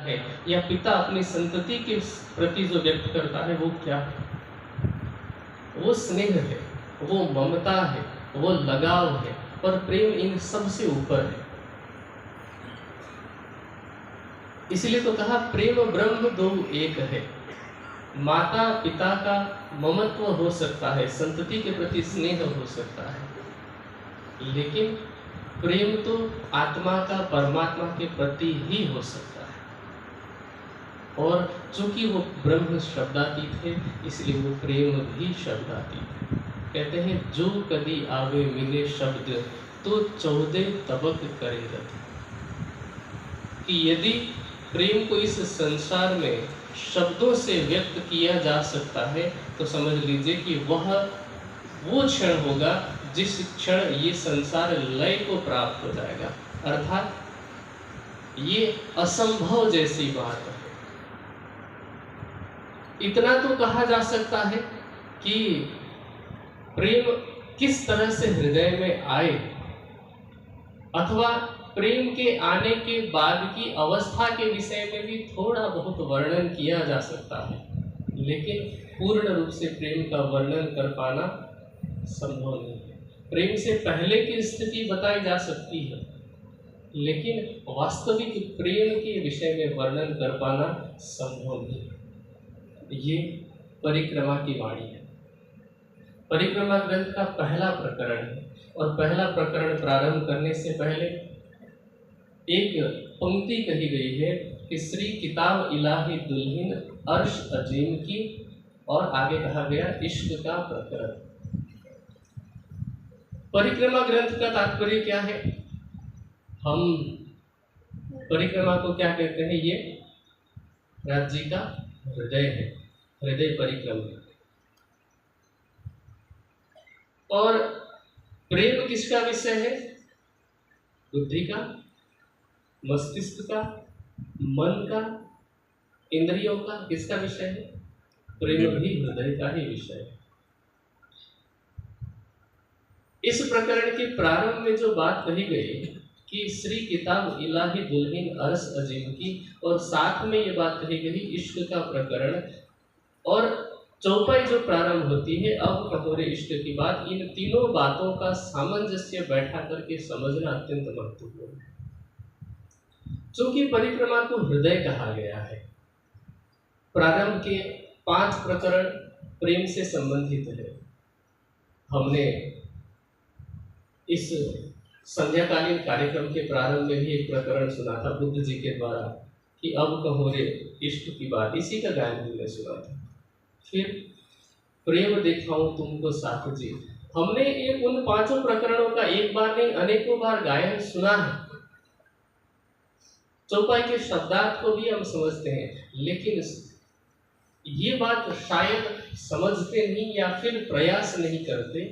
है या पिता अपनी संतति के प्रति जो व्यक्त करता है वो क्या है? वो स्नेह है, वो ममता है, वो लगाव है, और प्रेम इन सबसे ऊपर है। इसलिए तो कहा प्रेम ब्रह्म दो एक है। माता पिता का ममत्व हो सकता है, संतति के प्रति स्नेह हो सकता है, लेकिन प्रेम तो आत्मा का परमात्मा के प्रति ही हो सकता है। और चूंकि वो ब्रह्म शब्दातीत है, इसलिए वो प्रेम भी शब्दातीत है। कहते हैं जो कभी आवे मिले शब्द तो 14 तबक करे रथ। कि यदि प्रेम को इस संसार में शब्दों से व्यक्त किया जा सकता है तो समझ लीजिए कि वह वो क्षण होगा जिस क्षण ये संसार लय को प्राप्त हो जाएगा। अर्थात ये असंभव जैसी बात है। इतना तो कहा जा सकता है कि प्रेम किस तरह से हृदय में आए, अथवा प्रेम के आने के बाद की अवस्था के विषय में भी थोड़ा बहुत वर्णन किया जा सकता है, लेकिन पूर्ण रूप से प्रेम का वर्णन कर पाना संभव नहीं है। प्रेम से पहले की स्थिति बताई जा सकती है, लेकिन वास्तविक प्रेम के विषय में वर्णन कर पाना संभव नहीं है। ये परिक्रमा की वाणी है। परिक्रमा ग्रंथ का पहला प्रकरण है, और पहला प्रकरण प्रारंभ करने से पहले एक पंक्ति कही गई है कि श्री किताब इलाही दुल्हिन अर्श अजीम की, और आगे कहा गया इश्क का प्रकरण। परिक्रमा ग्रंथ का तात्पर्य क्या है? हम परिक्रमा को क्या कहते हैं? ये राज्य का हृदय है, हृदय परिक्रमा। और प्रेम किसका विषय है? बुद्धि का, मस्तिष्क का, मन का, इंद्रियों का। किसका विषय है? प्रेम भी हृदय का ही विषय है। इस प्रकरण के प्रारंभ में जो बात कही गई कि श्री किताब इलाही दुल्हिन अरस अजीम की, और साथ में ये बात कही गई इश्क का प्रकरण, और चौपाई जो प्रारंभ होती है अब कहोरे इश्क की बात, इन तीनों बातों का सामंजस्य बैठा करके समझना अत्यंत महत्वपूर्ण है। चूंकि परिक्रमा को हृदय कहा गया है, प्रारंभ के 5 प्रकरण प्रेम से संबंधित है। हमने इस संध्याकालीन कार्यक्रम के प्रारंभ में भी एक प्रकरण सुना था बुद्ध जी के द्वारा कि अब कहोरे इश्क की बात, इसी का गायन हमने सुना था। फिर प्रेम दिखाऊं तुमको साथ जी, हमने उन 5 प्रकरणों का एक बार नहीं अनेकों बार गायन सुना है। चौपाई के शब्दार्थ को भी हम समझते हैं, लेकिन ये बात शायद समझते नहीं या फिर प्रयास नहीं करते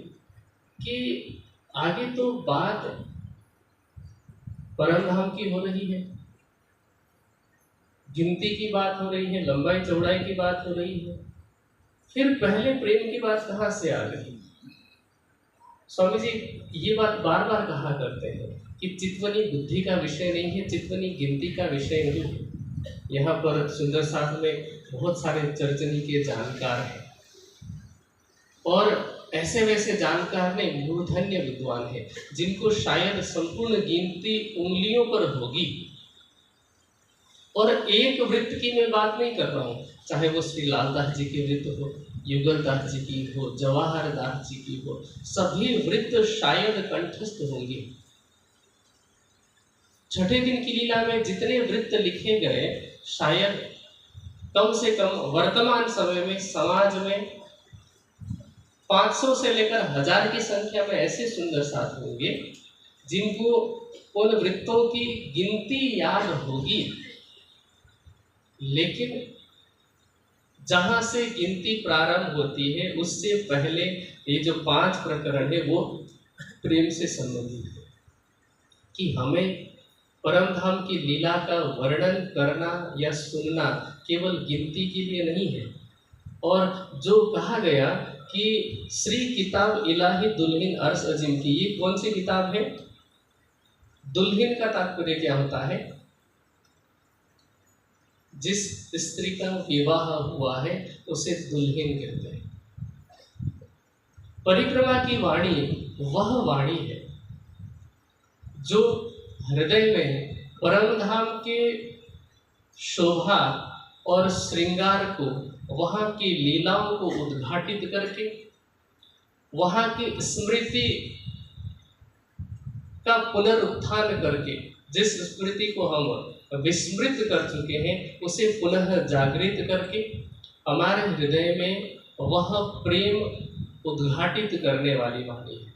कि आगे तो बात परमधाम की हो रही है, गिनती की बात हो रही है, लंबाई चौड़ाई की बात हो रही है, फिर पहले प्रेम की बात कहाँ से आ गई? स्वामी जी ये बात बार बार कहा करते हैं कि चितवनी बुद्धि का विषय नहीं है, चितवनी गिनती का विषय नहीं है। यहाँ पर सुंदर शास्त्र में बहुत सारे चर्चनी के जानकार हैं, और ऐसे वैसे जानकार नहीं, मूर्धन्य विद्वान हैं जिनको शायद संपूर्ण गिनती उंगलियों पर होगी। और एक वृत्त की मैं बात नहीं कर रहा हूँ, चाहे वो श्री लालदास जी की वृत्त हो, युगलदास जी की हो, जवाहर दास जी की हो, सभी वृत्त शायद कंठस्थ होंगे। छठे दिन की लीला में जितने वृत्त लिखे गए, शायद कम से कम वर्तमान समय में समाज में 500 से लेकर 1000 की संख्या में ऐसे सुंदर साथ होंगे जिनको उन वृत्तों की गिनती याद होगी, लेकिन जहां से गिनती प्रारंभ होती है उससे पहले ये जो 5 प्रकरण है वो प्रेम से संबंधित है कि हमें परमधाम की लीला का वर्णन करना या सुनना केवल गिनती के लिए नहीं है। और जो कहा गया कि श्री किताब इलाही दुल्हिन अर्श अजीम की, ये कौन सी किताब है? दुल्हिन का तात्पर्य क्या होता है? जिस स्त्री का विवाह हुआ है उसे दुल्हन कहते हैं। परिक्रमा की वाणी वह वाणी है जो हृदय में परम धाम के शोभा और श्रृंगार को, वहाँ की लीलाओं को उद्घाटित करके, वहाँ की स्मृति का पुनरुत्थान करके, जिस स्मृति को हम विस्मृत कर चुके हैं उसे पुनः जागृत करके हमारे हृदय में वह प्रेम उद्घाटित करने वाली वाणी है।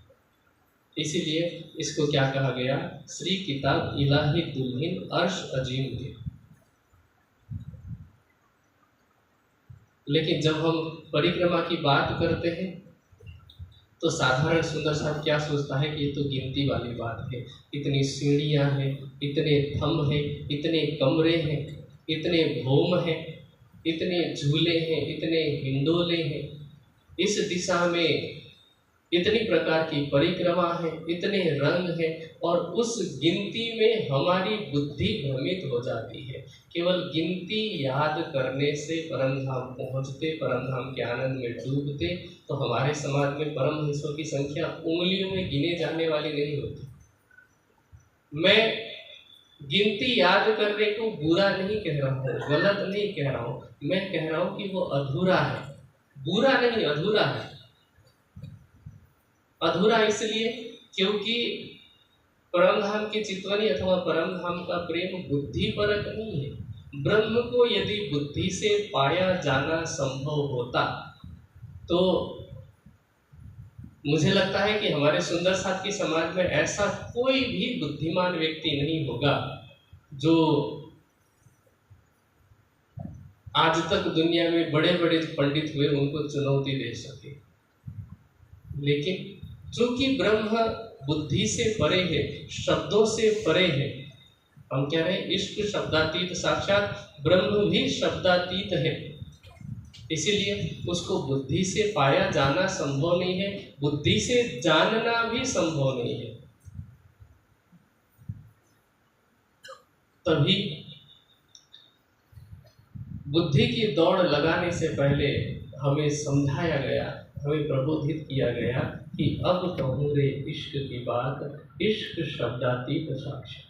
इसीलिए इसको क्या कहा गया? श्री किताब इलाही दुल्हन अर्श अजीम के। लेकिन जब हम परिक्रमा की बात करते हैं तो साधारण सुंदर साहब क्या सोचता है कि ये तो गिनती वाली बात है, इतनी सीढ़ियाँ हैं, इतने थंब हैं, इतने कमरे हैं, इतने भोम हैं, इतने झूले हैं, इतने हिंडोले हैं, इस दिशा में इतनी प्रकार की परिक्रमा है, इतने रंग है, और उस गिनती में हमारी बुद्धि भ्रमित हो जाती है। केवल गिनती याद करने से परम धाम पहुँचते, परम धाम के आनंद में डूबते, तो हमारे समाज में परमहंसों की संख्या उंगलियों में गिने जाने वाली नहीं होती। मैं गिनती याद करने को बुरा नहीं कह रहा हूँ, गलत नहीं कह रहा हूँ, मैं कह रहा हूँ कि वो अधूरा है। बुरा नहीं, अधूरा है। अधूरा इसलिए क्योंकि परमधाम की चितवनी अथवा परमधाम का प्रेम बुद्धि परक नहीं है। ब्रह्म को यदि बुद्धि से पाया जाना संभव होता तो मुझे लगता है कि हमारे सुंदर साथ के समाज में ऐसा कोई भी बुद्धिमान व्यक्ति नहीं होगा जो आज तक दुनिया में बड़े बड़े पंडित हुए उनको चुनौती दे सके। लेकिन चूंकि ब्रह्म बुद्धि से परे है, शब्दों से परे है, हम कह रहे हैं इष्ट शब्दातीत, साक्षात ब्रह्म भी शब्दातीत है, इसीलिए उसको बुद्धि से पाया जाना संभव नहीं है, बुद्धि से जानना भी संभव नहीं है। तभी बुद्धि की दौड़ लगाने से पहले हमें समझाया गया, हमें प्रबोधित किया गया कि अब कहूँ रे इश्क की बात, इश्क शब्दातीत साक्षात।